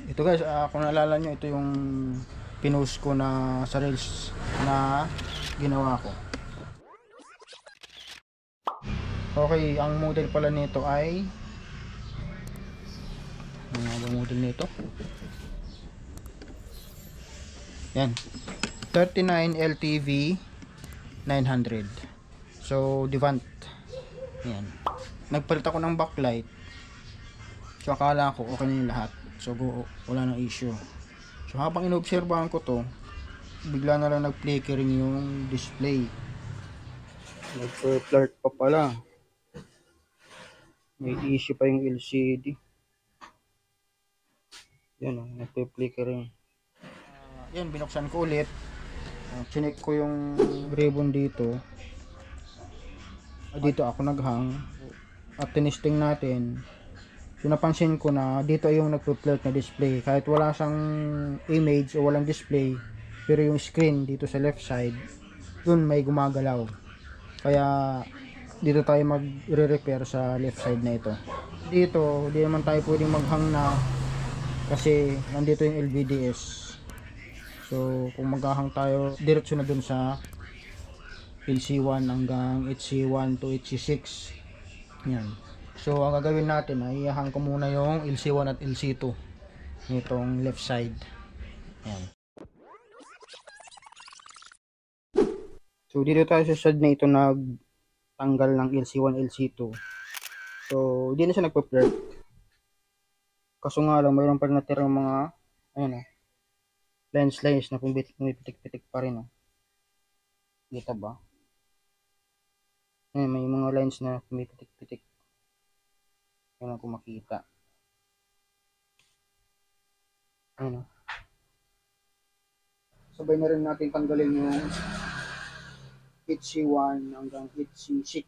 ito guys, kung naalala nyo, ito yung pinost ko na sa reels na ginawa ko. Okay, ang model pala nito ay ano ba model nito? Yan, 39 LTV 900. So Devant. Yan, nagpalit ako ng backlight, so akala ko okay na yung lahat, so wala nang issue. So habang inobserbahan ko to, bigla na lang nag-flickering yung display, nag-flirt pa pala, may issue pa yung LCD. Yan o, nag-flickering. Yan, binuksan ko ulit, chinek ko yung ribbon dito. Dito ako naghang at tinesting natin. So napansin ko na dito yung nagpo-flirt na display, kahit wala siyang image o walang display, pero yung screen dito sa left side, dun may gumagalaw. Kaya dito tayo magre-repair sa left side na ito. Dito hindi naman tayo pwedeng maghang na kasi nandito yung LVDS. So kung maghahang tayo, diretso na dun sa LC1 hanggang HC1 to HC6. Yan. So ang gagawin natin ay ihang ko muna yung LC1 at LC2 nitong left side. Yan. So dito tayo sa side na ito nagtanggal ng LC1, LC2. So hindi na siya nagpa-flirt. Kaso nga lang mayroon pa rin natirang mga ayun lines na pumipitik-pitik pa rin. Kita ba? Ayun, may mga lines na pumipitik-pitik. Ayun kung makita. Ayun. Sabay na rin natin tanggalin yung HC1 hanggang HC6.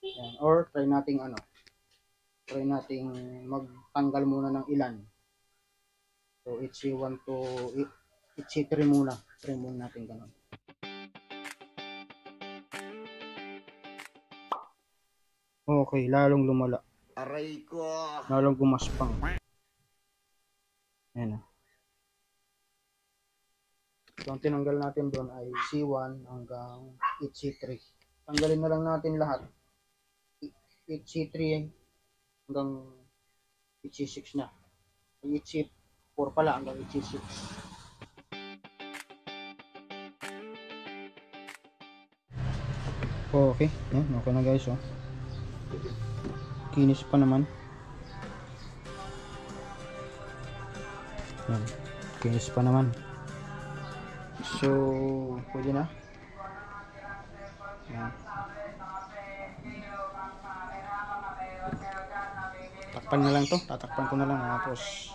Ayan. Or try nating magtanggal muna ng ilan. So HC1 to HC3 muna. Try muna natin ganun. Okay, lalong lumala. Aray ko. Lalong gumaspang. Ayan na. So ang tinanggal natin doon ay C1 hanggang HC3. Tanggalin na lang natin lahat. HC3 hanggang HC6 na. HC4 pala hanggang HC6. Okay, yan, okay na guys. Kinis pa naman. Yan, kinis pa naman. So pwede na. Yan. Takpan na lang to, tatakpan ko na lang tapos